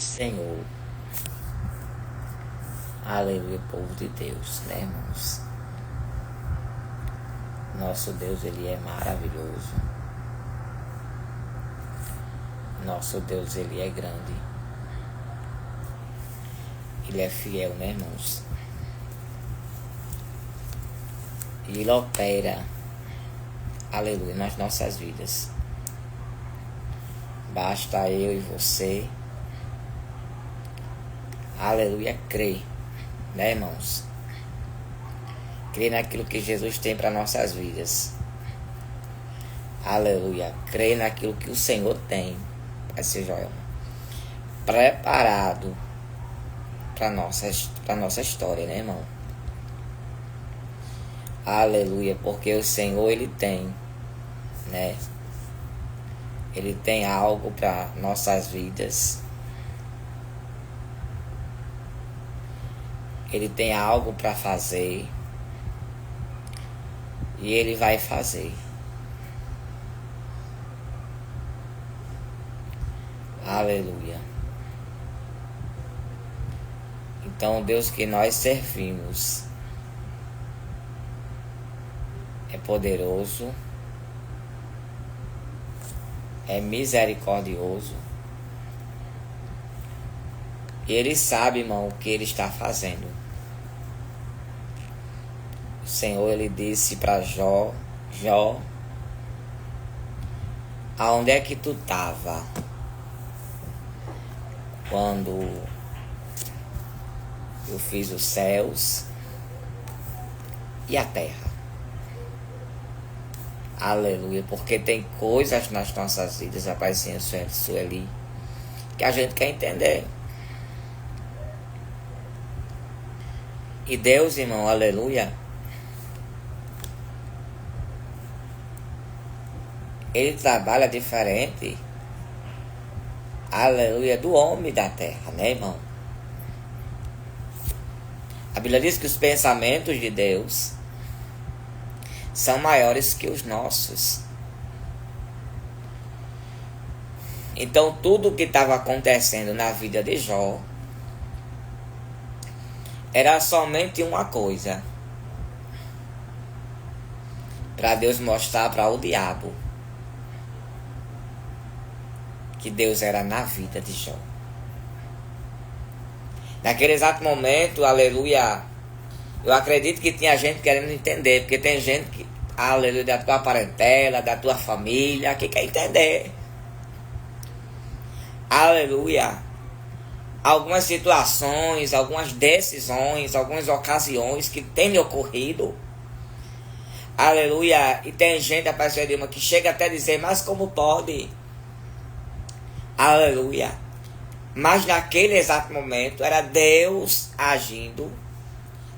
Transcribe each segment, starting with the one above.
Senhor. Aleluia, povo de Deus, né, irmãos? Nosso Deus, Ele é maravilhoso. Nosso Deus, Ele é grande. Ele é fiel, né, irmãos? E Ele opera, aleluia, nas nossas vidas. Basta eu e você, aleluia, crer, né, irmãos? Crer naquilo que Jesus tem para nossas vidas. Aleluia. Crer naquilo que o Senhor tem, Pai Joel, preparado para nossa história, né, irmão? Aleluia. Porque o Senhor, Ele tem, né? Ele tem algo para nossas vidas. Ele tem algo para fazer. E Ele vai fazer. Aleluia. Então, o Deus que nós servimos é poderoso, é misericordioso. E Ele sabe, irmão, o que Ele está fazendo. O Senhor, Ele disse para Jó: Jó, aonde é que tu estava quando eu fiz os céus e a terra? Aleluia. Porque tem coisas nas nossas vidas, rapaz, Sueli, que a gente quer entender. E Deus, irmão, aleluia, Ele trabalha diferente, aleluia, do homem da terra, né, irmão? A Bíblia diz que os pensamentos de Deus são maiores que os nossos. Então, tudo o que estava acontecendo na vida de Jó era somente uma coisa, para Deus mostrar para o diabo que Deus era na vida de Jó. Naquele exato momento, aleluia, eu acredito que tinha gente querendo entender, porque tem gente que, aleluia, da tua parentela, da tua família, que quer entender. Aleluia. Algumas situações, algumas decisões, algumas ocasiões que têm ocorrido. Aleluia. E tem gente, rapaz, que chega até a dizer, mas como pode? Aleluia. Mas naquele exato momento era Deus agindo.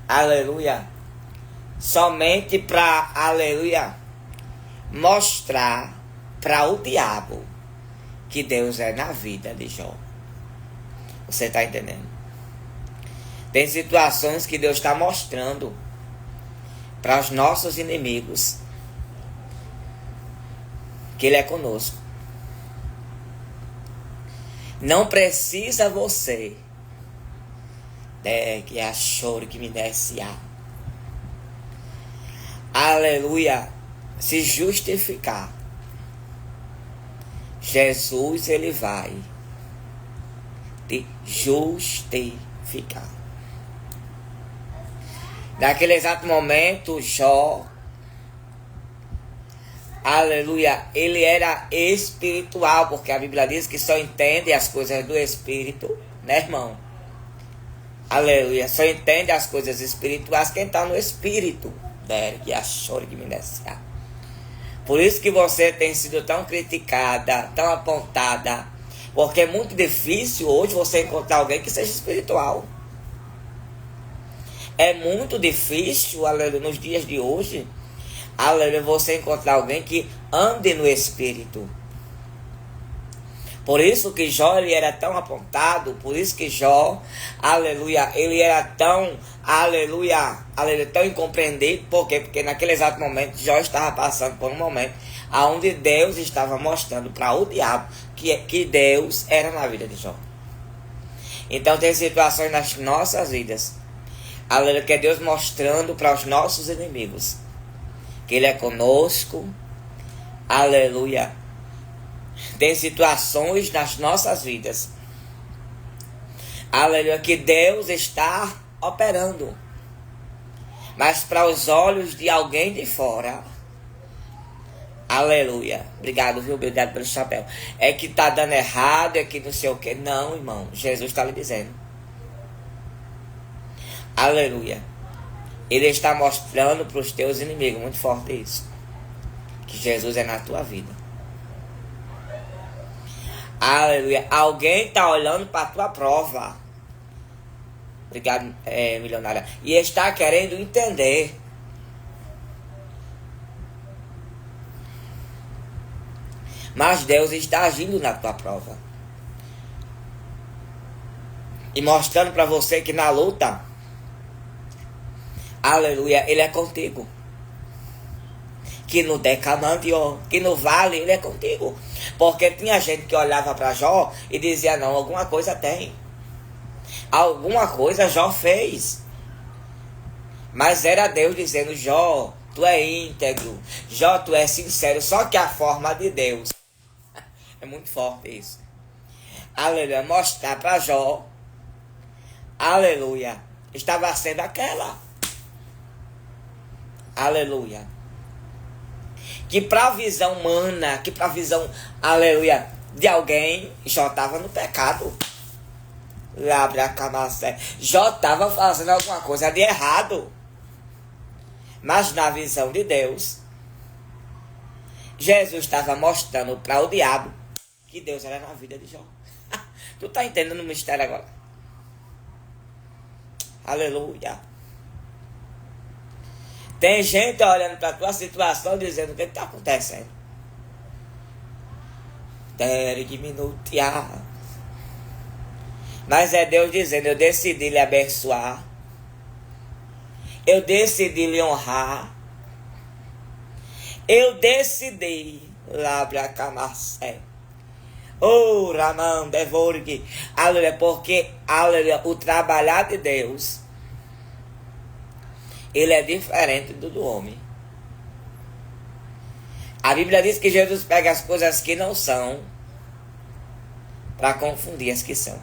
Aleluia. Somente para, aleluia, mostrar para o diabo que Deus é na vida de Jó. Você está entendendo? Tem situações que Deus está mostrando para os nossos inimigos que Ele é conosco. Não precisa você que é a choro que me desce a aleluia, se justificar. Jesus, Ele vai te justificar. Naquele exato momento, Jó, aleluia, ele era espiritual, porque a Bíblia diz que só entende as coisas do Espírito, né, irmão? Aleluia, só entende as coisas espirituais quem está no Espírito. Que a chore que me desce. Por isso que você tem sido tão criticada, tão apontada, porque é muito difícil hoje você encontrar alguém que seja espiritual. É muito difícil, aleluia, nos dias de hoje, aleluia, você encontrar alguém que ande no Espírito. Por isso que Jó, ele era tão apontado, por isso que Jó, aleluia, ele era tão, aleluia, tão incompreendido. Por quê? Porque naquele exato momento, Jó estava passando por um momento onde Deus estava mostrando para o diabo que Deus era na vida de Jó. Então tem situações nas nossas vidas, aleluia, que é Deus mostrando para os nossos inimigos que Ele é conosco, aleluia. Tem situações nas nossas vidas, aleluia, que Deus está operando, mas para os olhos de alguém de fora, aleluia, obrigado, viu, obrigado pelo chapéu, é que tá dando errado, é que não sei o que. Não, irmão, Jesus está lhe dizendo, aleluia, Ele está mostrando para os teus inimigos, muito forte isso, que Jesus é na tua vida. Aleluia. Alguém está olhando para a tua prova. Obrigado, milionária. E está querendo entender. Mas Deus está agindo na tua prova. E mostrando para você que na luta, aleluia, Ele é contigo. Que no decamandio, que no vale, Ele é contigo. Porque tinha gente que olhava para Jó e dizia, não, alguma coisa tem. Alguma coisa Jó fez. Mas era Deus dizendo, Jó, tu é íntegro. Jó, tu é sincero. Só que a forma de Deus. É muito forte isso. Aleluia. Mostrar para Jó. Aleluia. Estava sendo aquela. Aleluia. Que para a visão humana, que para a visão, aleluia, de alguém, Jó estava no pecado. Jó estava fazendo alguma coisa de errado. Mas na visão de Deus, Jesus estava mostrando para o diabo que Deus era na vida de Jó. Tu tá entendendo o mistério agora? Aleluia. Tem gente olhando para a tua situação dizendo o que está acontecendo. Mas é Deus dizendo, eu decidi lhe abençoar. Eu decidi lhe honrar. Eu decidi labracamacé. Oh, Ramão, devorgue. Aleluia, porque, aleluia, o trabalhar de Deus, ele é diferente do homem. A Bíblia diz que Jesus pega as coisas que não são para confundir as que são.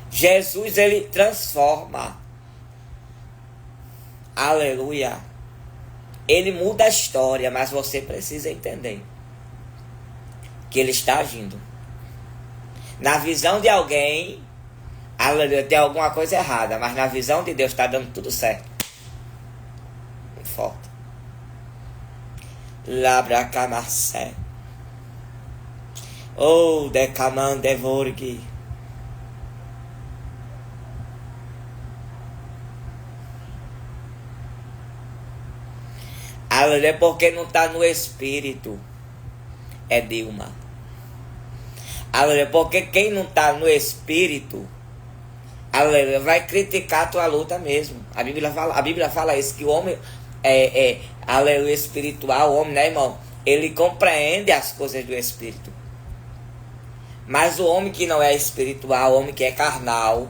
Jesus, ele transforma. Aleluia. Ele muda a história, mas você precisa entender que ele está agindo. Na visão de alguém, aleluia, tem alguma coisa errada, mas na visão de Deus está dando tudo certo. Muito forte. Labracamacé. Oh, decamandevorgue. Aleluia, porque não está no espírito. É Dilma. Aleluia, porque quem não está no espírito, aleluia, vai criticar a tua luta mesmo. A Bíblia fala isso, que o homem aleluia, espiritual, o homem, né, irmão? Ele compreende as coisas do espírito. Mas o homem que não é espiritual, o homem que é carnal,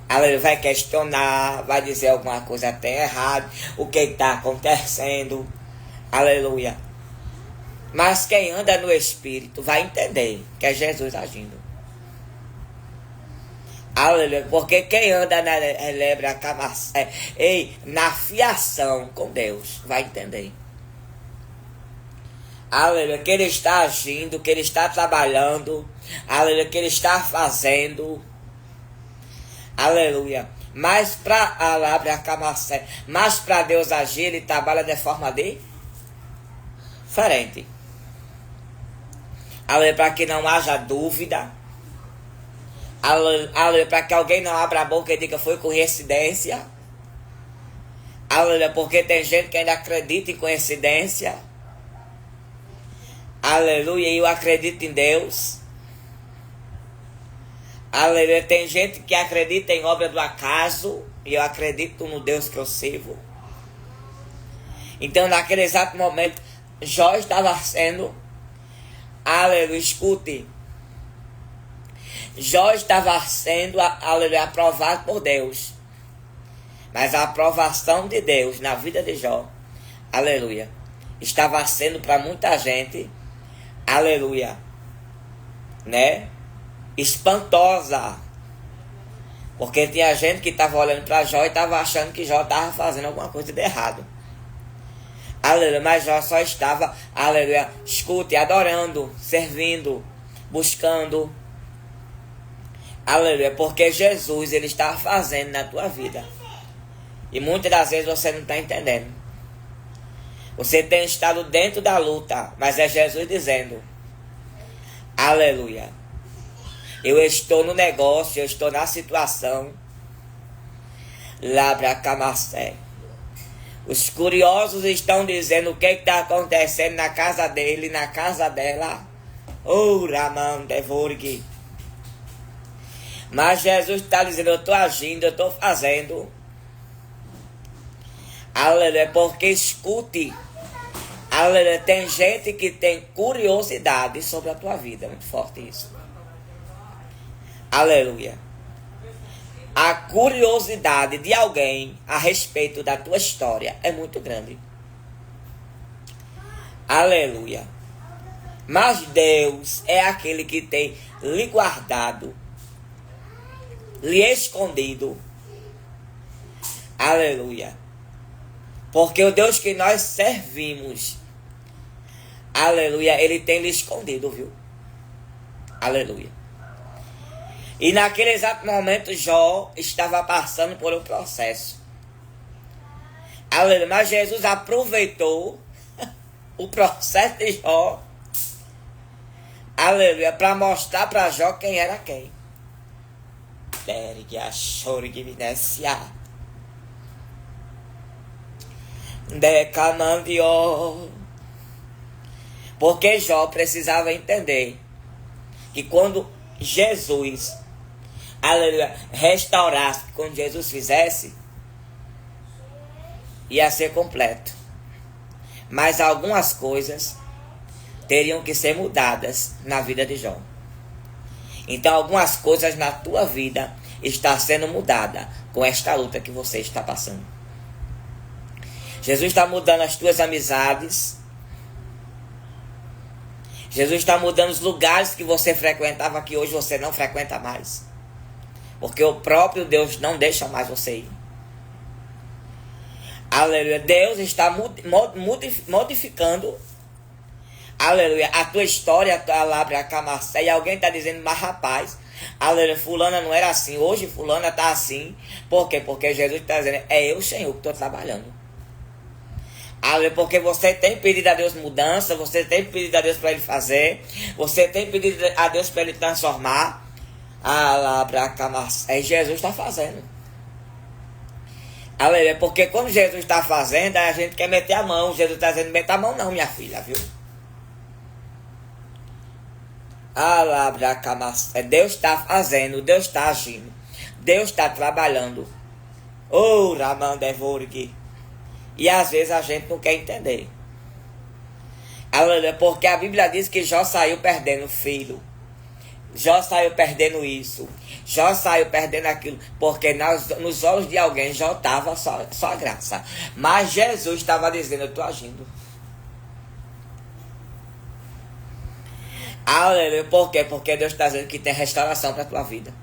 aleluia, vai questionar, vai dizer alguma coisa até errada, o que está acontecendo, aleluia. Mas quem anda no espírito vai entender que é Jesus agindo. Aleluia, porque quem anda na fiação com Deus vai entender. Aleluia, que Ele está agindo, que Ele está trabalhando, aleluia, que Ele está fazendo. Aleluia. Mas para Deus agir, Ele trabalha de forma diferente. Aleluia, para que não haja dúvida. Aleluia, para que alguém não abra a boca e diga foi coincidência. Aleluia, porque tem gente que ainda acredita em coincidência. Aleluia, e eu acredito em Deus. Aleluia, tem gente que acredita em obra do acaso. E eu acredito no Deus que eu sirvo. Então, naquele exato momento, Jó estava sendo, aleluia, escute, Jó estava sendo, aleluia, aprovado por Deus. Mas a aprovação de Deus na vida de Jó, aleluia, estava sendo para muita gente, aleluia, né? Espantosa. Porque tinha gente que estava olhando para Jó e estava achando que Jó estava fazendo alguma coisa de errado. Aleluia, mas Jó só estava, aleluia, escute, adorando, servindo, buscando. Aleluia, porque Jesus, ele está fazendo na tua vida. E muitas das vezes você não está entendendo. Você tem estado dentro da luta, mas é Jesus dizendo, aleluia, eu estou no negócio, eu estou na situação. Labra Camacé. Os curiosos estão dizendo o que está acontecendo na casa dele, na casa dela. Oh, Raman Devorg. Mas Jesus está dizendo, eu estou agindo, eu estou fazendo. Aleluia, porque escute. Aleluia, tem gente que tem curiosidade sobre a tua vida. É muito forte isso. Aleluia. A curiosidade de alguém a respeito da tua história é muito grande. Aleluia. Mas Deus é aquele que tem lhe guardado, lhe escondido. Aleluia. Porque o Deus que nós servimos, aleluia, ele tem lhe escondido, viu? Aleluia. E naquele exato momento, Jó estava passando por um processo. Aleluia. Mas Jesus aproveitou o processo de Jó, aleluia, para mostrar para Jó quem era quem. Porque Jó precisava entender que quando Jesus, aleluia, restaurasse, quando Jesus fizesse, ia ser completo. Mas algumas coisas teriam que ser mudadas na vida de Jó. Então algumas coisas na tua vida estão sendo mudadas com esta luta que você está passando. Jesus está mudando as tuas amizades. Jesus está mudando os lugares que você frequentava, que hoje você não frequenta mais. Porque o próprio Deus não deixa mais você ir. Aleluia. Deus está modificando, aleluia, a tua história, a tua labra, a camacé. E alguém está dizendo, mas rapaz, aleluia, fulana não era assim. Hoje fulana está assim. Por quê? Porque Jesus está dizendo, é eu, Senhor, que estou trabalhando. Aleluia, porque você tem pedido a Deus mudança, você tem pedido a Deus para Ele fazer, você tem pedido a Deus para Ele transformar. E Jesus está fazendo. Aleluia, porque quando Jesus está fazendo, a gente quer meter a mão. Jesus está dizendo, meta a mão não, minha filha, viu? Deus está fazendo, Deus está agindo, Deus está trabalhando. Oh, Ramandevorg. E às vezes a gente não quer entender. Aleluia, porque a Bíblia diz que Jó saiu perdendo filho. Jó saiu perdendo isso. Jó saiu perdendo aquilo. Porque nos olhos de alguém Jó estava só graça. Mas Jesus estava dizendo, eu estou agindo. Aleluia, por quê? Porque Deus está dizendo que tem restauração para a tua vida.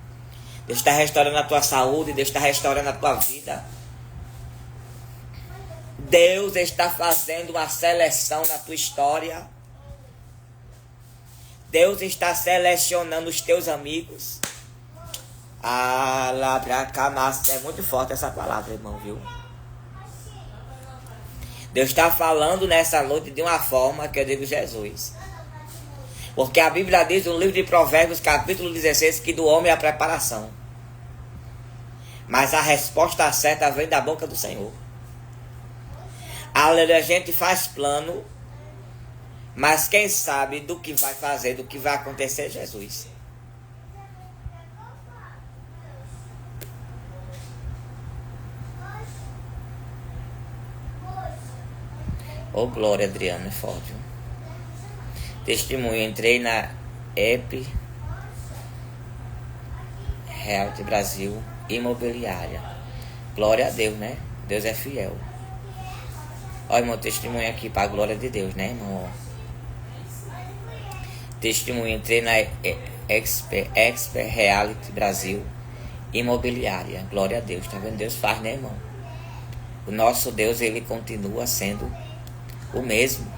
Deus está restaurando a tua saúde. Deus está restaurando a tua vida. Deus está fazendo uma seleção na tua história. Deus está selecionando os teus amigos. É muito forte essa palavra, irmão, viu? Deus está falando nessa noite de uma forma que eu digo Jesus. Porque a Bíblia diz no livro de Provérbios, capítulo 16, que do homem é a preparação. Mas a resposta certa vem da boca do Senhor. Aleluia, a gente faz plano, mas quem sabe do que vai fazer, do que vai acontecer é Jesus. Oh, glória, Adriana, é forte. Testemunho, entrei na app Reality Brasil Imobiliária. Glória a Deus, né? Deus é fiel. Olha, meu testemunho aqui para a glória de Deus, né, irmão? Testemunho, entrei na Expert Reality Brasil Imobiliária. Glória a Deus, tá vendo? Deus faz, né, irmão? O nosso Deus, ele continua sendo o mesmo.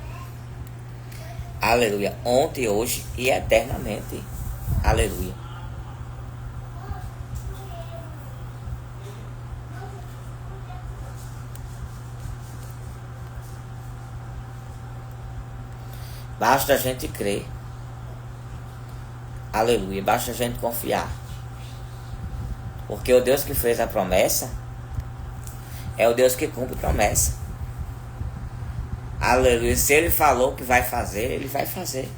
Aleluia. Ontem, hoje e eternamente. Aleluia. Basta a gente crer. Aleluia. Basta a gente confiar. Porque o Deus que fez a promessa é o Deus que cumpre promessa. Aleluia. Se ele falou que vai fazer, ele vai fazer.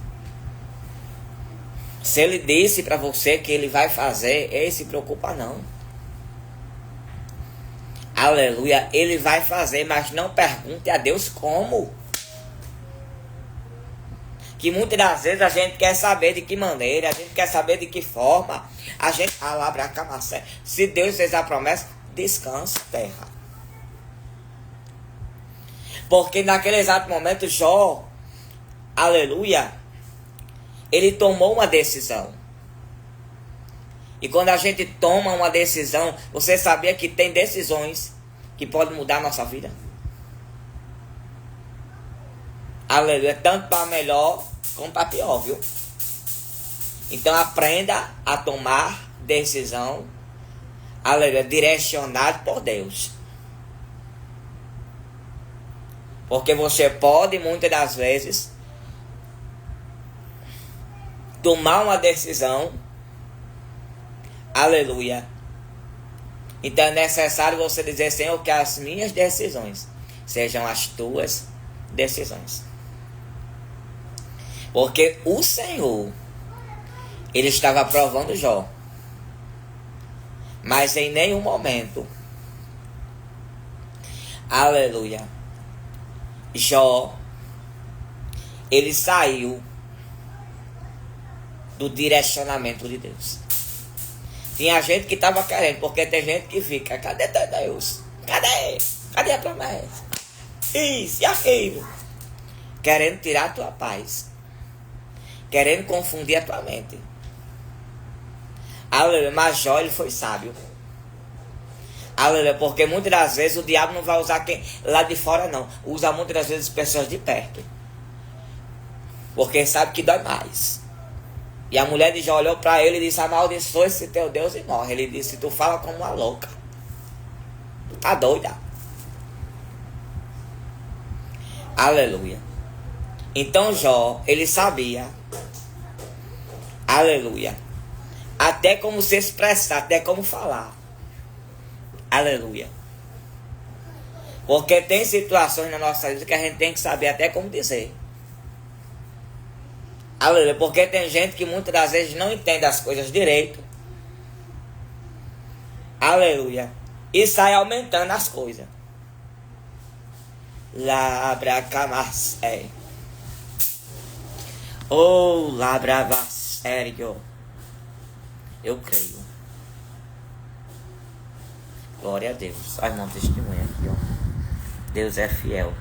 Se ele disse para você que ele vai fazer, ele se preocupa não. Aleluia. Ele vai fazer, mas não pergunte a Deus como. Que muitas das vezes a gente quer saber de que maneira, a gente quer saber de que forma. A gente se Deus fez a promessa, descansa, terra. Porque naquele exato momento, Jó, aleluia, ele tomou uma decisão. E quando a gente toma uma decisão, você sabia que tem decisões que podem mudar a nossa vida? Aleluia, tanto para melhor como para pior, viu? Então aprenda a tomar decisão, aleluia, direcionado por Deus. Porque você pode, muitas das vezes, tomar uma decisão, aleluia. Então é necessário você dizer, Senhor, que as minhas decisões sejam as tuas decisões. Porque o Senhor, ele estava provando Jó. Mas em nenhum momento, aleluia, Jó, ele saiu do direcionamento de Deus. Tinha gente que estava querendo, porque tem gente que fica, cadê Deus? Cadê a promessa? Isso e aquilo. Querendo tirar a tua paz. Querendo confundir a tua mente. Aleluia, mas Jó, ele foi sábio. Aleluia, porque muitas das vezes o diabo não vai usar quem lá de fora não. Usa muitas das vezes pessoas de perto. Porque sabe que dói mais. E a mulher de Jó olhou para ele e disse, amaldiçoa esse teu Deus e morre. Ele disse, tu fala como uma louca. Tu tá doida. Aleluia. Então Jó, ele sabia. Aleluia. Até como se expressar, até como falar. Aleluia. Porque tem situações na nossa vida que a gente tem que saber até como dizer. Aleluia. Porque tem gente que muitas das vezes não entende as coisas direito. Aleluia. E sai aumentando as coisas. Labracamacé. Oh, labravasério. Eu creio. Glória a Deus. Olha, irmão, testemunha aqui, ó. Deus é fiel.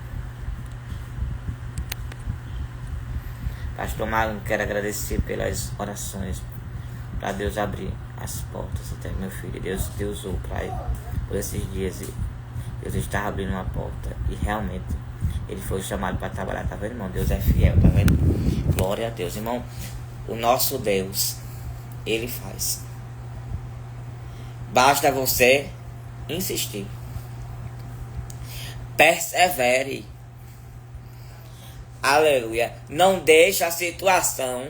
Pastor Magno, quero agradecer pelas orações. Para Deus abrir as portas até meu filho. Deus usou para ele por esses dias. E Deus estava abrindo uma porta. E realmente ele foi chamado para trabalhar. Tá vendo, irmão? Deus é fiel, tá vendo? Glória a Deus, irmão. O nosso Deus, ele faz. Basta você insistir. Persevere. Aleluia. Não deixe a situação,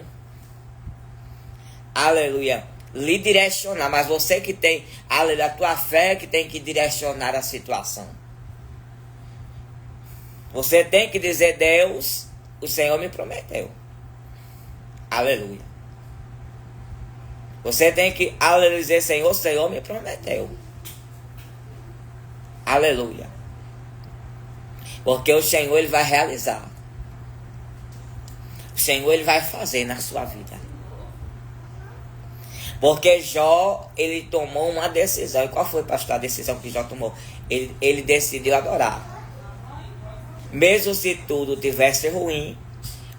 aleluia, lhe direcionar. Mas você que tem, aleluia, a tua fé que tem que direcionar a situação. Você tem que dizer, Deus, o Senhor me prometeu. Aleluia. Você tem que, aleluia, dizer, Senhor, o Senhor me prometeu. Aleluia. Porque o Senhor, ele vai realizar. O Senhor, ele vai fazer na sua vida. Porque Jó, ele tomou uma decisão. E qual foi, pastor, a decisão que Jó tomou? Ele decidiu adorar. Mesmo se tudo tivesse ruim,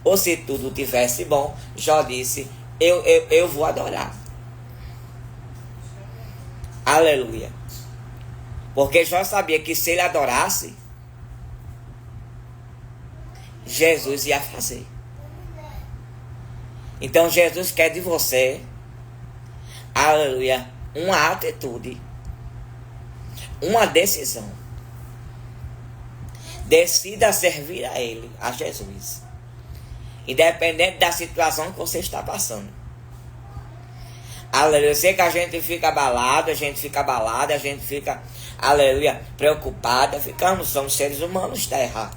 ou se tudo tivesse bom, Jó disse, eu vou adorar. Aleluia. Porque Jó sabia que se ele adorasse, Jesus ia fazer. Então Jesus quer de você, aleluia, uma atitude, uma decisão. Decida servir a Ele, a Jesus. Independente da situação que você está passando. Aleluia. Eu sei que a gente fica abalado, a gente fica, aleluia, preocupada. Somos seres humanos, terra.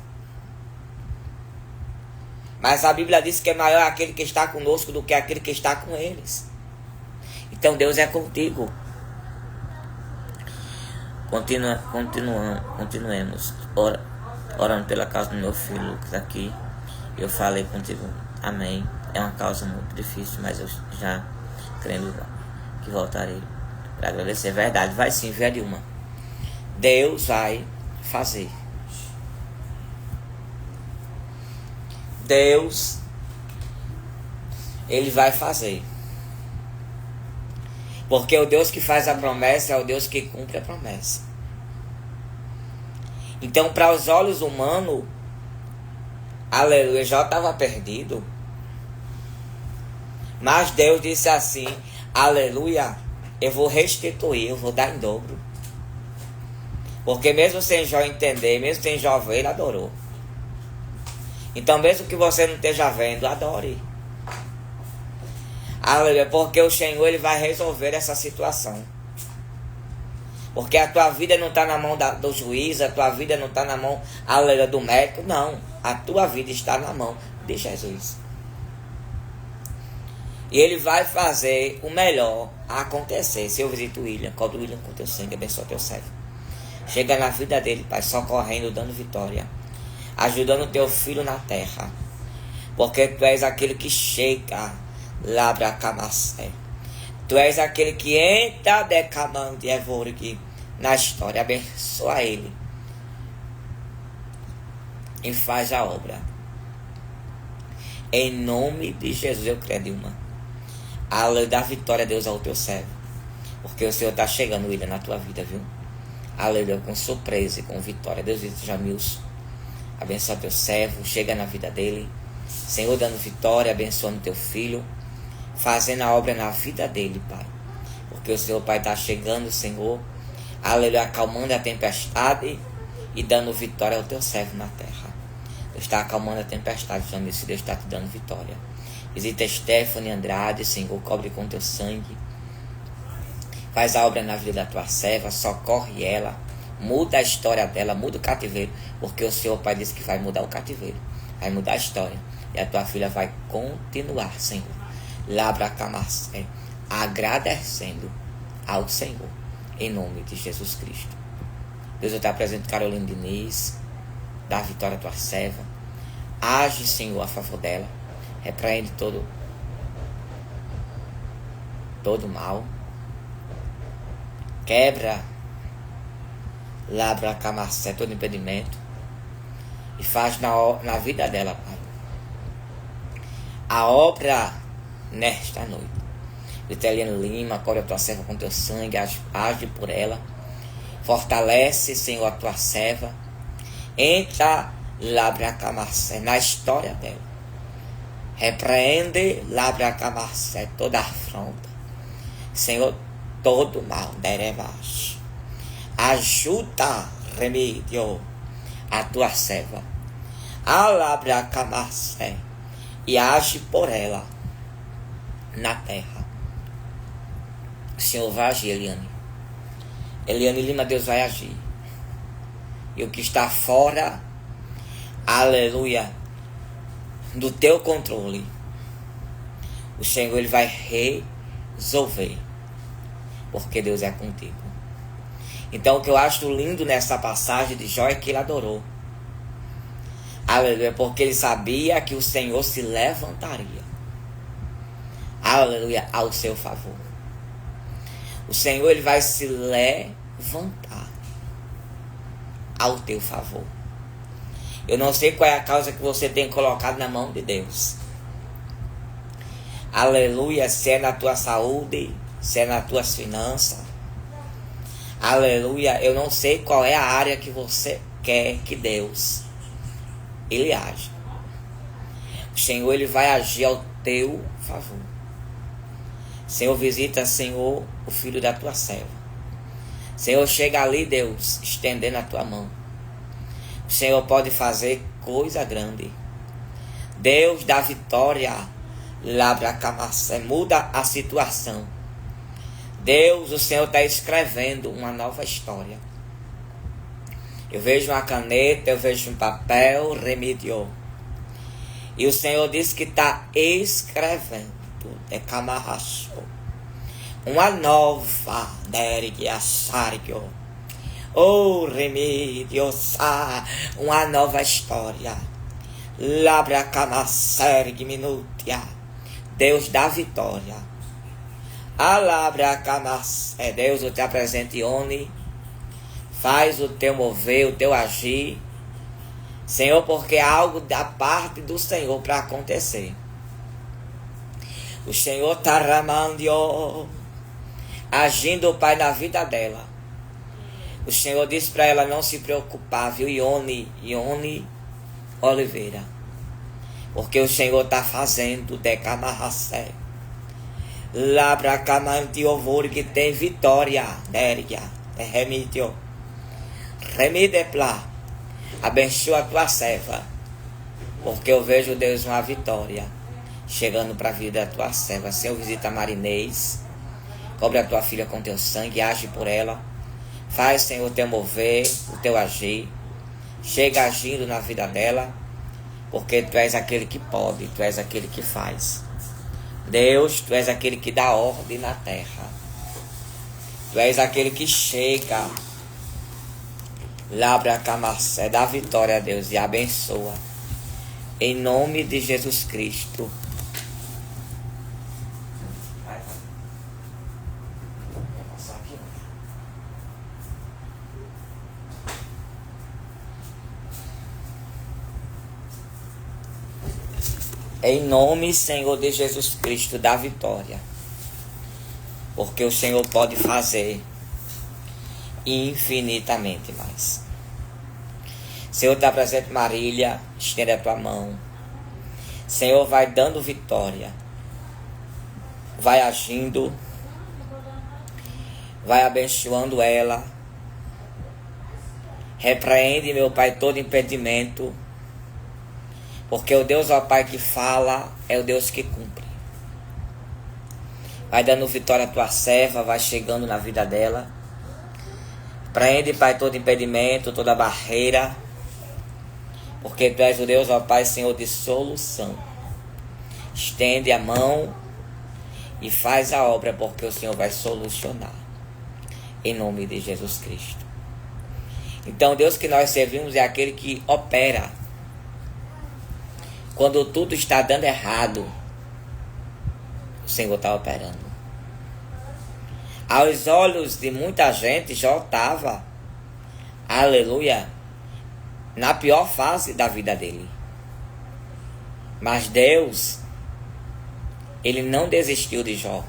Mas a Bíblia diz que é maior aquele que está conosco do que aquele que está com eles. Então Deus é contigo. Continuemos. Orando pela causa do meu filho que está aqui. Eu falei contigo. Amém. É uma causa muito difícil, mas eu já crendo que voltarei para agradecer. Verdade, vai sim, via Dilma. Deus vai fazer. Deus, Ele vai fazer. Porque o Deus que faz a promessa é o Deus que cumpre a promessa. Então, para os olhos humanos, aleluia, Jó estava perdido. Mas Deus disse assim, aleluia, eu vou restituir, eu vou dar em dobro. Porque mesmo sem Jó entender, mesmo sem Jó ver, ele adorou. Então mesmo que você não esteja vendo, adore. Aleluia, porque o Senhor, Ele vai resolver essa situação. Porque a tua vida não está na mão do juiz, a tua vida não está na mão, aleluia, do médico, não. A tua vida está na mão de Jesus. E Ele vai fazer o melhor acontecer. Se eu visito o William, cobre o William com teu sangue, abençoa teu servo. Chega na vida dele, Pai, socorrendo, dando vitória. Ajudando o teu filho na terra. Porque tu és aquele que chega, labra camacé. Tu és aquele que entra decamando e evorgue na história. Abençoa ele. E faz a obra. Em nome de Jesus eu creio, Dilma. Aleluia, dá vitória, Deus, ao teu servo. Porque o Senhor está chegando, William, na tua vida, viu? Aleluia, com surpresa e com vitória. Deus visita Jamilson. Abençoa teu servo, chega na vida dele. Senhor, dando vitória, abençoando teu filho. Fazendo a obra na vida dele, Pai. Porque o Senhor, Pai, está chegando, Senhor. Aleluia, acalmando a tempestade e dando vitória ao teu servo na terra. Deus está acalmando a tempestade, Jamilson. Deus está te dando vitória. Visita Stephanie Andrade, Senhor, cobre com teu sangue. Faz a obra na vida da tua serva, socorre ela. Muda a história dela, muda o cativeiro. Porque o Senhor, Pai, disse que vai mudar o cativeiro. Vai mudar a história. E a tua filha vai continuar, Senhor. Labra camacé, agradecendo ao Senhor. Em nome de Jesus Cristo. Deus, eu te apresento Carolina Diniz. Dá vitória à tua serva. Age, Senhor, a favor dela. Repreende todo mal. Quebra, labra camacé, todo impedimento. E faz na vida dela, Pai, a obra nesta noite. Viteliano Lima, cobre a tua serva com teu sangue, age por ela. Fortalece, Senhor, a tua serva. Entra, labra camacé, na história dela. Repreende, labra camacé, toda afronta. Senhor, todo mal, derevas. Ajuda, remédio, a tua serva. Alabra camacé. E age por ela na terra. O Senhor vai agir, Eliane. Eliane Lima, Deus vai agir. E o que está fora, aleluia, do teu controle, o Senhor, Ele vai resolver. Porque Deus é contigo. Então o que eu acho lindo nessa passagem de Jó é que ele adorou. Aleluia, porque ele sabia que o Senhor se levantaria. Aleluia, ao seu favor. o Senhor ele vai se levantar ao teu favor. Eu não sei qual é a causa que você tem colocado na mão de Deus. Aleluia, se é na tua saúde, se é nas tuas finanças. Aleluia, eu não sei qual é a área que você quer que Deus ele age. O Senhor ele vai agir ao teu favor. Senhor, visita, Senhor, o filho da tua serva. Senhor, chega ali, Deus, estendendo a tua mão. O Senhor pode fazer coisa grande. Deus dá vitória. Labracamacé, muda a situação. Deus, o Senhor está escrevendo uma nova história. Eu vejo uma caneta, eu vejo um papel, remédio. E o Senhor diz que está escrevendo. É camarraço. Uma nova, deriguiaçário. Oh, remédio, uma nova história. Labracamacé, minutia. Deus dá vitória. Alabracamacé, Deus o te apresenta Ione. Faz o teu mover, o teu agir. Senhor, porque é algo da parte do Senhor para acontecer. O Senhor está ramando, agindo, Pai, na vida dela. O Senhor disse para ela não se preocupar, viu, Ione Oliveira. Porque o Senhor está fazendo decamarracé. Labracamante ovor que tem vitória. Dériga, remídio. Remídeplá. Abençoa a tua serva. Porque eu vejo, Deus, uma vitória chegando para a vida da tua serva. Senhor, visita Marinês. Cobre a tua filha com teu sangue. Age por ela. Faz, Senhor, o teu mover, o teu agir. Chega agindo na vida dela. Porque tu és aquele que pode. Tu és aquele que faz. Deus, tu és aquele que dá ordem na terra. Tu és aquele que chega. Labracamacé, dá vitória a Deus e abençoa. Em nome de Jesus Cristo. Em nome, Senhor, de Jesus Cristo, dá vitória. Porque o Senhor pode fazer infinitamente mais. Senhor, está presente Marília, estende a tua mão. Senhor, vai dando vitória. Vai agindo. Vai abençoando ela. Repreende, meu Pai, todo impedimento. Porque o Deus, ó Pai, que fala, é o Deus que cumpre. Vai dando vitória à tua serva, vai chegando na vida dela. Prende, Pai, todo impedimento, toda barreira. Porque tu és o Deus, ó Pai, Senhor, de solução. Estende a mão e faz a obra, porque o Senhor vai solucionar. Em nome de Jesus Cristo. Então, Deus que nós servimos é aquele que opera. Quando tudo está dando errado, o Senhor está operando. Aos olhos de muita gente, já estava, aleluia, na pior fase da vida dele. Mas Deus, ele não desistiu de Jó.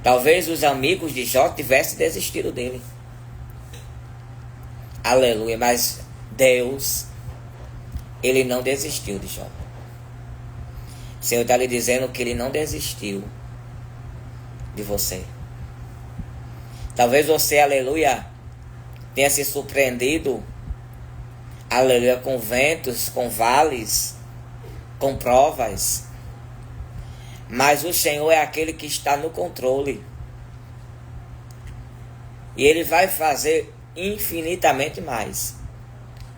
Talvez os amigos de Jó tivessem desistido dele. Aleluia, mas Deus, ele não desistiu de Jó. O Senhor está lhe dizendo que ele não desistiu de você. Talvez você, aleluia, tenha se surpreendido, aleluia, com ventos, com vales, com provas. Mas o Senhor é aquele que está no controle. E ele vai fazer infinitamente mais.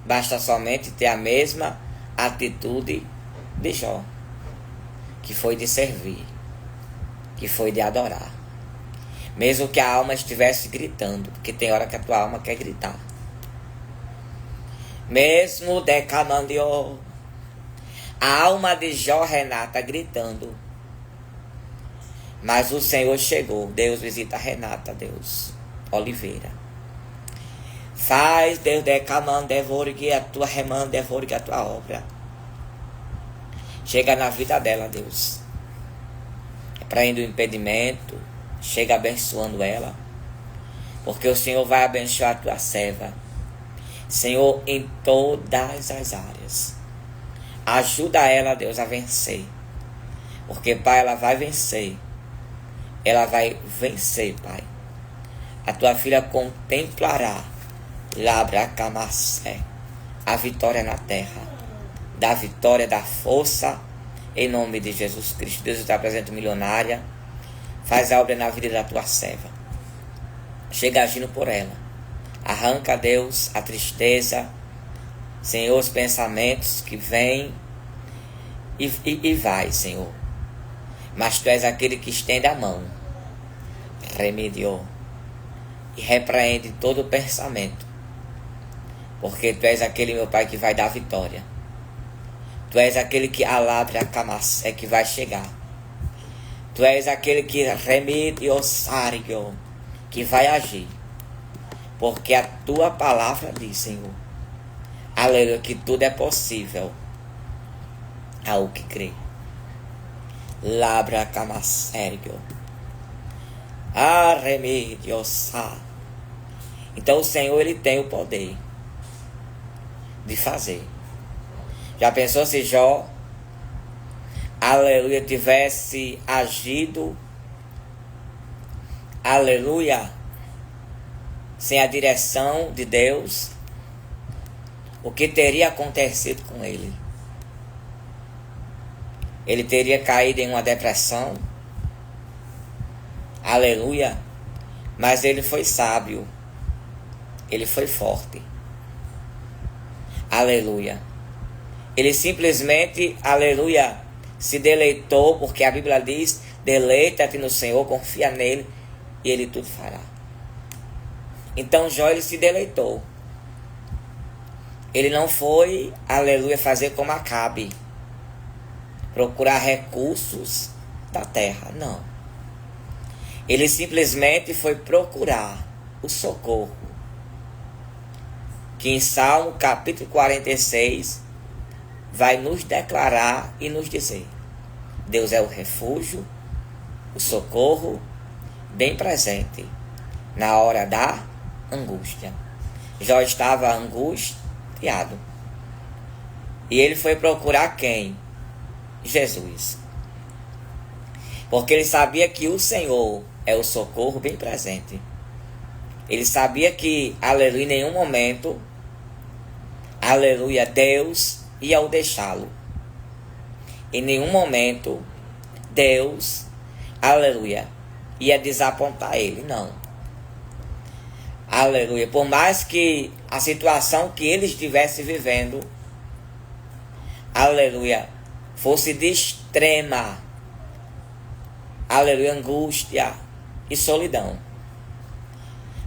Basta somente ter a mesma atitude de Jó, que foi de servir, que foi de adorar. Mesmo que a alma estivesse gritando, porque tem hora que a tua alma quer gritar. Mesmo decamandio, a alma de Jó, Renata, gritando. Mas o Senhor chegou. Deus visita a Renata, Deus Oliveira. Faz, Deus, decamando, devore a tua remando, devore a tua obra. Chega na vida dela, Deus. Repreende o impedimento. Chega abençoando ela. Porque o Senhor vai abençoar a tua serva. Senhor, em todas as áreas. Ajuda ela, Deus, a vencer. Porque, Pai, ela vai vencer. Ela vai vencer, Pai. A tua filha contemplará, Labracamassé, a vitória na terra. Da vitória, da força, em nome de Jesus Cristo. Deus te apresenta milionária. Faz a obra na vida da tua serva. Chega agindo por ela. Arranca, Deus, a tristeza, Senhor, os pensamentos que vêm e vai, Senhor. Mas Tu és aquele que estende a mão, remediou e repreende todo o pensamento. Porque Tu és aquele, meu Pai, que vai dar vitória. Tu és aquele que alabre a camassé, que vai chegar. Tu és aquele que remede o sário, que vai agir. Porque a Tua palavra diz, Senhor, aleluia, que tudo é possível ao que crê. Labra camassérgio. Arremediosa. Então o Senhor, Ele tem o poder de fazer. Já pensou se Jó, aleluia, tivesse agido, aleluia, sem a direção de Deus, o que teria acontecido com ele? Ele teria caído em uma depressão, aleluia, mas ele foi sábio, ele foi forte, aleluia. Ele simplesmente, aleluia, se deleitou, porque a Bíblia diz, deleita-te no Senhor, confia nele, e ele tudo fará. Então Jó, ele se deleitou. Ele não foi, aleluia, fazer como Acabe, procurar recursos da terra, não. Ele simplesmente foi procurar o socorro, que em Salmo capítulo 46 vai nos declarar e nos dizer: Deus é o refúgio, o socorro, bem presente na hora da angústia. Jó estava angustiado. E ele foi procurar quem? Jesus. Porque ele sabia que o Senhor é o socorro bem presente. Ele sabia que, aleluia, em nenhum momento, aleluia, Deus ia o deixá-lo. Em nenhum momento, Deus, aleluia, ia desapontar ele, não. Aleluia. Por mais que a situação que ele estivesse vivendo, aleluia, fosse de extrema, aleluia, angústia e solidão.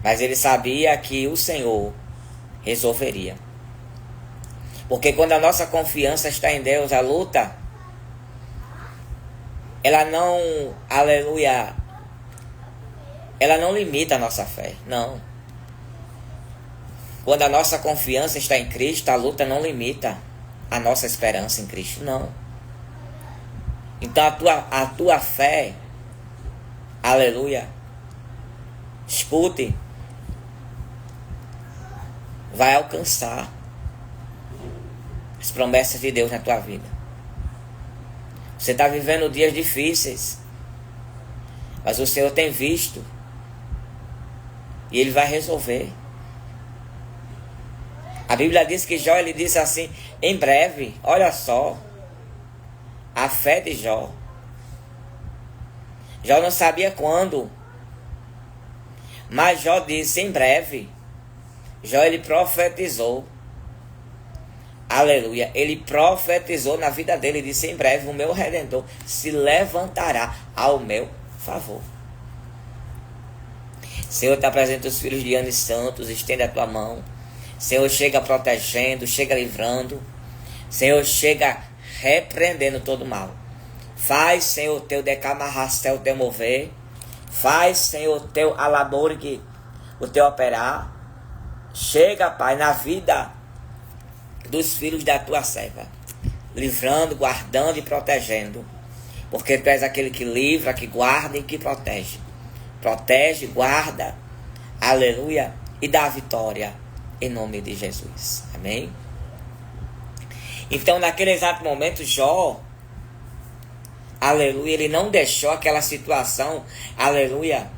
Mas ele sabia que o Senhor resolveria. Porque quando a nossa confiança está em Deus, a luta, ela não, aleluia, ela não limita a nossa fé, não. Quando a nossa confiança está em Cristo, a luta não limita a nossa esperança em Cristo, não. Então a tua fé, aleluia, escute, vai alcançar as promessas de Deus na tua vida. Você está vivendo dias difíceis, mas o Senhor tem visto e Ele vai resolver. A Bíblia diz que Jó, ele disse assim, em breve, olha só, a fé de Jó. Jó não sabia quando, mas Jó disse, em breve. Jó, ele profetizou. Aleluia. Ele profetizou na vida dele, disse, em breve o meu Redentor se levantará ao meu favor. Senhor, te apresento os filhos de Ana e Santos, estende a tua mão. Senhor, chega protegendo, chega livrando. Senhor, chega repreendendo todo mal. Faz, Senhor, o teu decamarrastel, o teu mover. Faz, Senhor, o teu alaborique, o teu operar. Chega, Pai, na vida dos filhos da tua serva, livrando, guardando e protegendo. Porque tu és aquele que livra, que guarda e que protege. Protege, guarda, aleluia, e dá a vitória em nome de Jesus. Amém? Então, naquele exato momento, Jó, aleluia, ele não deixou aquela situação, aleluia,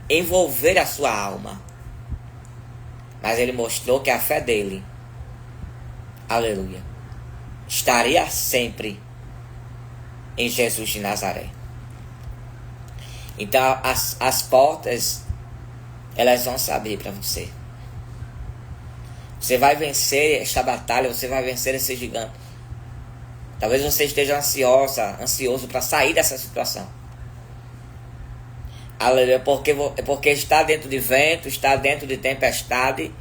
envolver a sua alma. Mas ele mostrou que a fé dele, aleluia, estaria sempre em Jesus de Nazaré. Então as portas, elas vão se abrir para você. Você vai vencer esta batalha, você vai vencer esse gigante. Talvez você esteja ansioso para sair dessa situação. Aleluia, porque estar dentro de vento, estar dentro de tempestade,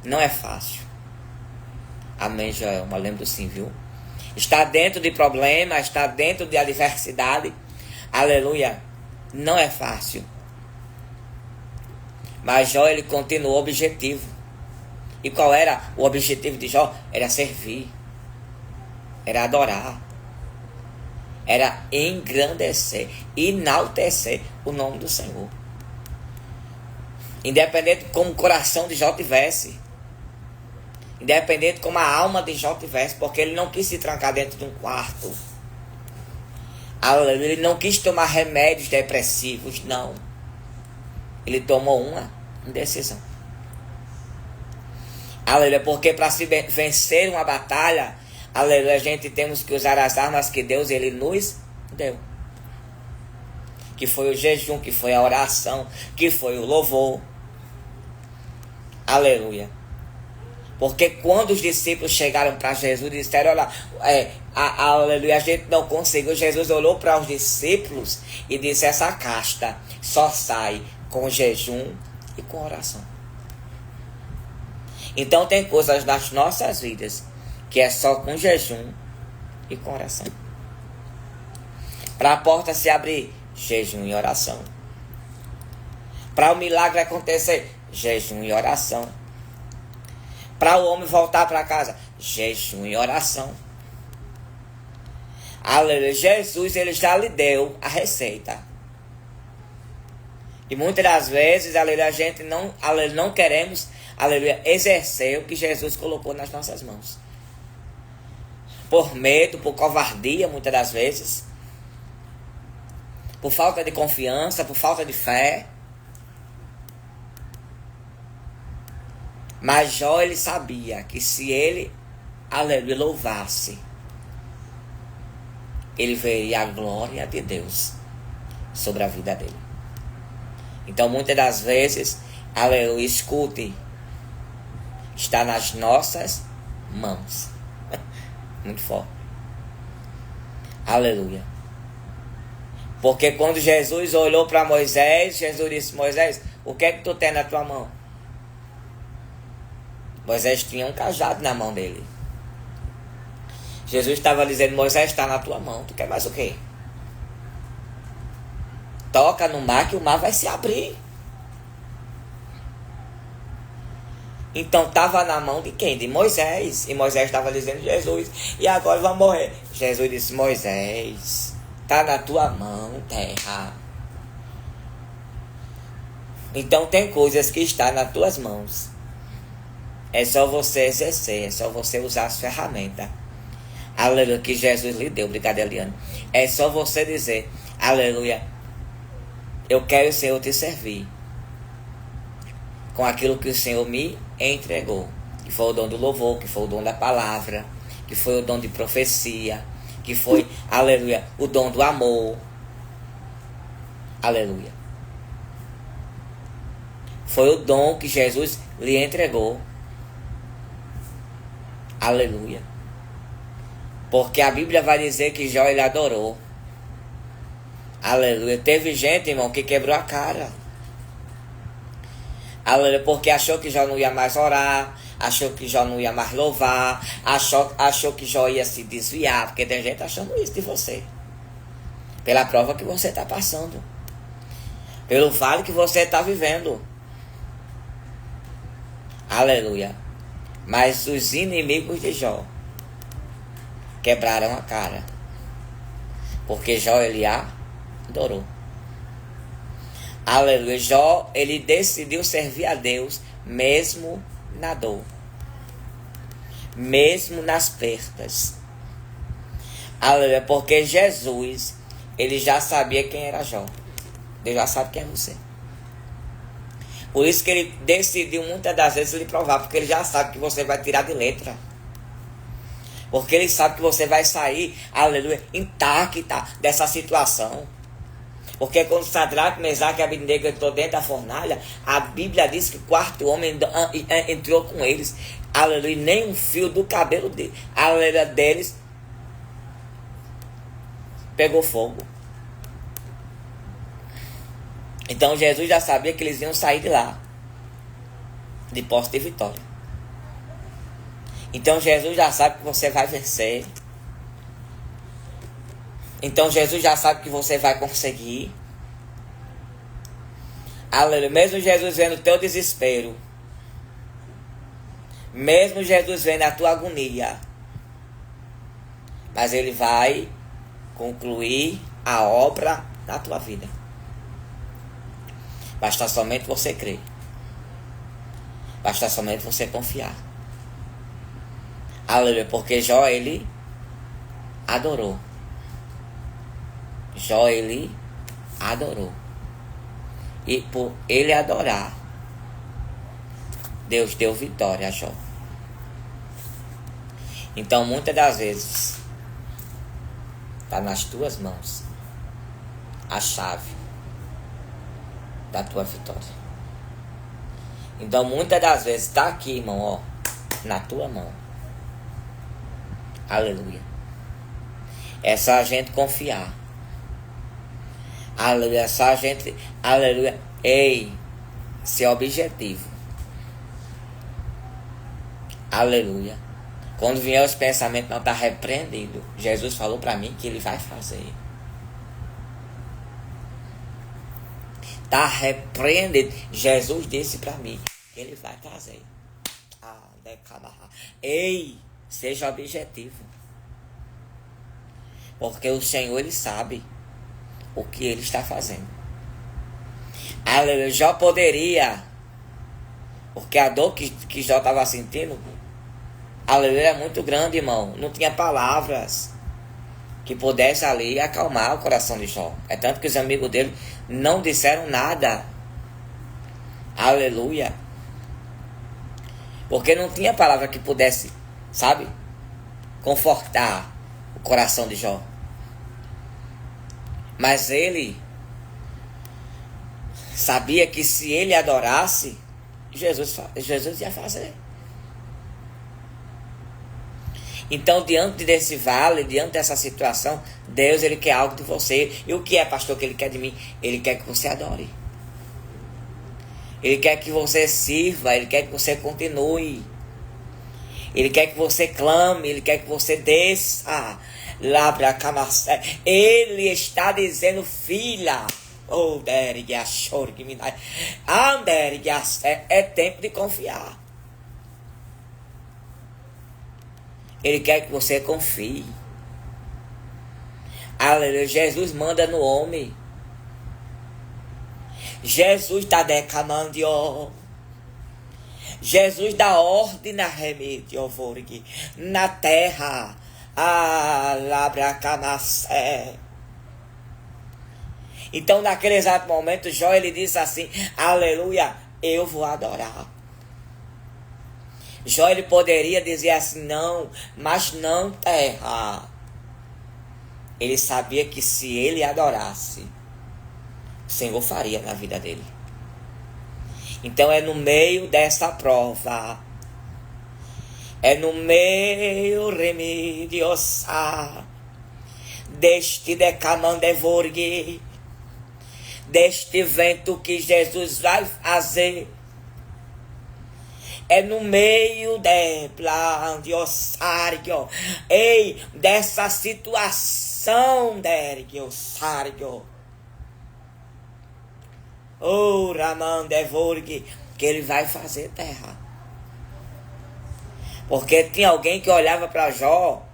não é fácil. Amém, Joelma, lembro sim, viu? Estar dentro de problema, estar dentro de adversidade, aleluia, não é fácil. Mas Jó, ele continuou objetivo. E qual era o objetivo de Jó? Era servir, era adorar, era engrandecer, enaltecer o nome do Senhor. Independente de como o coração de Jó tivesse, independente de como a alma de Jó tivesse, porque ele não quis se trancar dentro de um quarto. Ele não quis tomar remédios depressivos, não. Ele tomou uma decisão. Aleluia, porque para se vencer uma batalha, aleluia, a gente temos que usar as armas que Deus ele nos deu. Que foi o jejum, que foi a oração, que foi o louvor. Aleluia. Porque quando os discípulos chegaram para Jesus e disseram, olha, aleluia, a gente não conseguiu. Jesus olhou para os discípulos e disse, essa casta só sai com jejum e com oração. Então tem coisas nas nossas vidas que é só com jejum e com oração. Para a porta se abrir, jejum e oração. Para o milagre acontecer, jejum e oração. Para o homem voltar para casa, jejum e oração. Aleluia. Jesus, ele já lhe deu a receita. E muitas das vezes, aleluia, a gente não queremos, aleluia, exercer o que Jesus colocou nas nossas mãos. Por medo, por covardia, muitas das vezes. Por falta de confiança, por falta de fé. Mas Jó, ele sabia que se ele, aleluia, louvasse, ele veria a glória de Deus sobre a vida dele. Então, muitas das vezes, aleluia, escute, está nas nossas mãos. Muito forte. Aleluia. Porque quando Jesus olhou para Moisés, Jesus disse, Moisés, o que é que tu tem na tua mão? Moisés tinha um cajado na mão dele. Jesus estava dizendo, Moisés, está na tua mão, tu quer mais o quê? Toca no mar que o mar vai se abrir. Então estava na mão de quem? De Moisés. E Moisés estava dizendo, Jesus, e agora vamos morrer. Jesus disse, Moisés, está na tua mão, terra. Então tem coisas que estão nas tuas mãos. É só você exercer, é só você usar as ferramentas. Aleluia, que Jesus lhe deu. Obrigado, Eliane. É só você dizer, aleluia, eu quero, Senhor, te servir com aquilo que o Senhor me entregou. Que foi o dom do louvor, que foi o dom da palavra, que foi o dom de profecia, que foi, aleluia, o dom do amor. Aleluia. Foi o dom que Jesus lhe entregou. Aleluia. Porque a Bíblia vai dizer que Jó ele adorou. Aleluia. Teve gente, irmão, que quebrou a cara. Aleluia. Porque achou que Jó não ia mais orar. achou que Jó não ia mais louvar, achou que Jó ia se desviar, porque tem gente achando isso de você. Pela prova que você está passando. Pelo vale que você está vivendo. Aleluia. Mas os inimigos de Jó quebraram a cara. Porque Jó, ele adorou. Aleluia. Jó, ele decidiu servir a Deus mesmo na dor. Mesmo nas perdas. Aleluia. Porque Jesus, ele já sabia quem era Jó. Deus já sabe quem é você. Por isso que ele decidiu muitas das vezes lhe provar. Porque ele já sabe que você vai tirar de letra. Porque ele sabe que você vai sair, aleluia, intacta dessa situação. Porque quando Sadraque, Mesaque e Abednego entrou dentro da fornalha, a Bíblia diz que o quarto homem entrou com eles. Aleluia, nem um fio do cabelo deles pegou fogo. Então Jesus já sabia que eles iam sair de lá, de posse de vitória. Então Jesus já sabe que você vai vencer. Então Jesus já sabe que você vai conseguir. Aleluia. Mesmo Jesus vendo o teu desespero. Mesmo Jesus vendo a tua agonia. Mas ele vai concluir a obra na tua vida. Basta somente você crer. Basta somente você confiar. Aleluia. Porque Jó, ele adorou. Jó, ele adorou. E por ele adorar, Deus deu vitória a Jó. Então, muitas das vezes, está nas tuas mãos a chave da tua vitória. Então, muitas das vezes, está aqui, irmão, ó, na tua mão. Aleluia. É só a gente confiar. Aleluia. É só a gente, aleluia. Ei, ser objetivo. Aleluia. Quando vier os pensamentos, não está repreendido. Jesus falou para mim que ele vai fazer. Está repreendido. Jesus disse para mim que ele vai fazer. Ei, seja objetivo. Porque o Senhor, ele sabe o que ele está fazendo. Aleluia. Jó poderia, porque a dor que Jó estava sentindo, aleluia, era muito grande, irmão. Não tinha palavras que pudesse ali acalmar o coração de Jó. É tanto que os amigos dele não disseram nada. Aleluia. Porque não tinha palavra que pudesse, sabe, confortar o coração de Jó. Mas ele sabia que se ele adorasse, Jesus ia fazer. Então, diante desse vale, diante dessa situação, Deus, ele quer algo de você. E o que é, pastor, que ele quer de mim? Ele quer que você adore. Ele quer que você sirva, ele quer que você continue. Ele quer que você clame, ele quer que você desça. Ele está dizendo, filha, é tempo de confiar. Ele quer que você confie. Aleluia. Jesus manda no homem. Jesus está decamando. Jesus dá ordem na remédio na terra. Então, naquele exato momento, Jó, ele disse assim, aleluia, eu vou adorar. Jó, ele poderia dizer assim, não, mas não terra. Ele sabia que se ele adorasse, o Senhor faria na vida dele. Então é no meio dessa prova, é no meio remediosa deste decamandevorgue, deste vento que Jesus vai fazer. É no meio de ossário. Ei, dessa situação, de ossário. Oh, Ramandevorg, que ele vai fazer terra. Porque tinha alguém que olhava para Jó,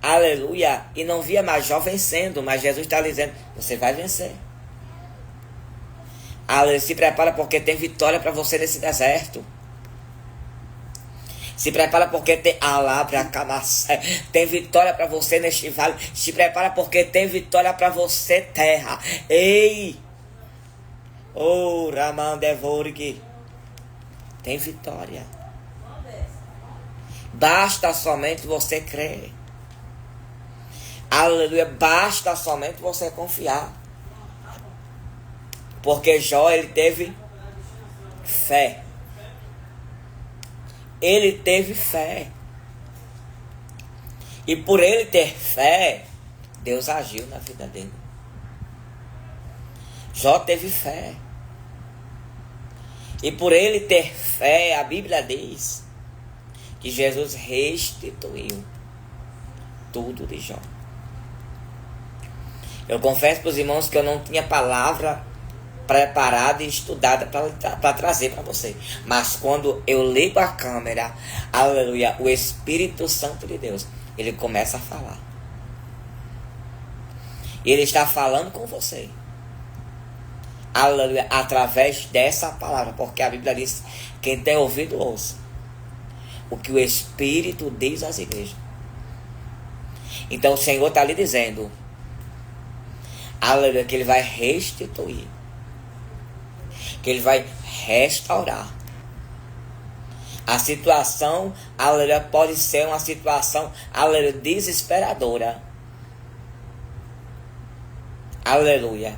aleluia, e não via mais Jó vencendo, mas Jesus está dizendo, você vai vencer. Aleluia, se prepara porque tem vitória para você nesse deserto. Se prepara porque tem tem vitória para você neste vale. Se prepara porque tem vitória para você, terra. Ei! Oh, Ramandevorg, tem vitória. Basta somente você crer. Aleluia, basta somente você confiar. Porque Jó, ele teve fé. Ele teve fé. E por ele ter fé, Deus agiu na vida dele. Jó teve fé. E por ele ter fé, a Bíblia diz que Jesus restituiu tudo de Jó. Eu confesso para os irmãos que eu não tinha palavra preparada e estudada para trazer para você. Mas quando eu ligo a câmera, aleluia, o Espírito Santo de Deus, ele começa a falar. E ele está falando com você. Aleluia, através dessa palavra. Porque a Bíblia diz, quem tem ouvido, ouça o que o Espírito diz às igrejas. Então o Senhor está lhe dizendo, aleluia, que ele vai restituir, que ele vai restaurar. A situação, aleluia, pode ser uma situação, aleluia, desesperadora. Aleluia.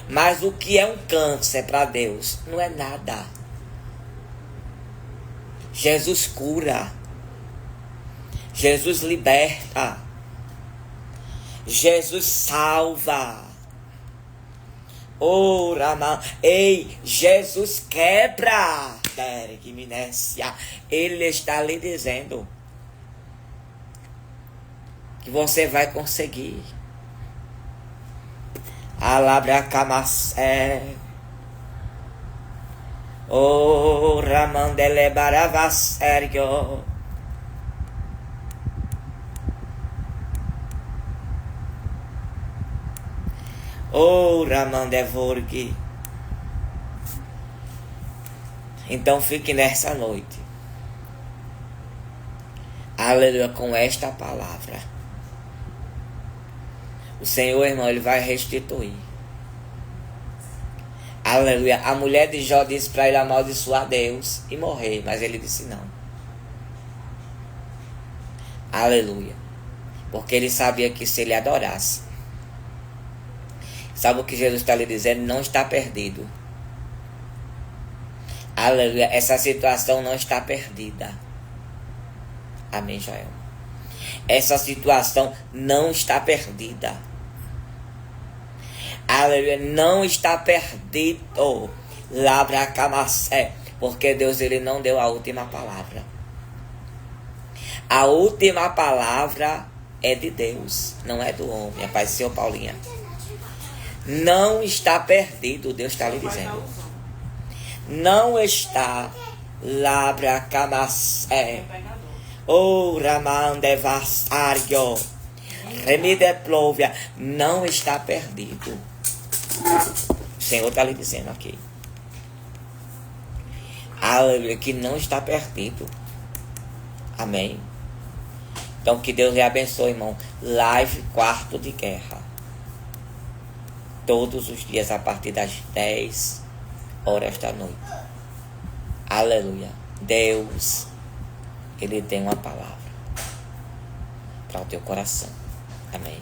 Mas o que é um câncer para Deus? Não é nada. Jesus cura. Jesus liberta. Jesus salva. Oh, Ramã. Ei, Jesus quebra. Derek Minécia. Ele está lhe dizendo que você vai conseguir. Alabracamacé. Oh, Ramandele Baravassério. Oh, Ramandevorg. Então fique nessa noite, aleluia, com esta palavra. O Senhor, irmão, ele vai restituir. Aleluia. A mulher de Jó disse para ele amaldiçoar Deus e morrer, mas ele disse não. Aleluia. Porque ele sabia que se ele adorasse, sabe o que Jesus está lhe dizendo? Não está perdido. Aleluia. Essa situação não está perdida. Amém, Joel. Essa situação não está perdida. Aleluia. Não está perdido. Labracamacé. Porque Deus, ele não deu a última palavra. A última palavra é de Deus, não é do homem. A paz do Senhor, Paulinha. Não está perdido, Deus está lhe dizendo. Não está. Labracamacé. Oh, Ramandevassário. Remideplovia. Não está perdido. O Senhor está lhe dizendo aqui. Aleluia, que não está perdido. Amém. Então que Deus lhe abençoe, irmão. Live Quarto de Guerra. Todos os dias a partir das 10 horas da noite. Aleluia. Deus, ele tem uma palavra para o teu coração. Amém.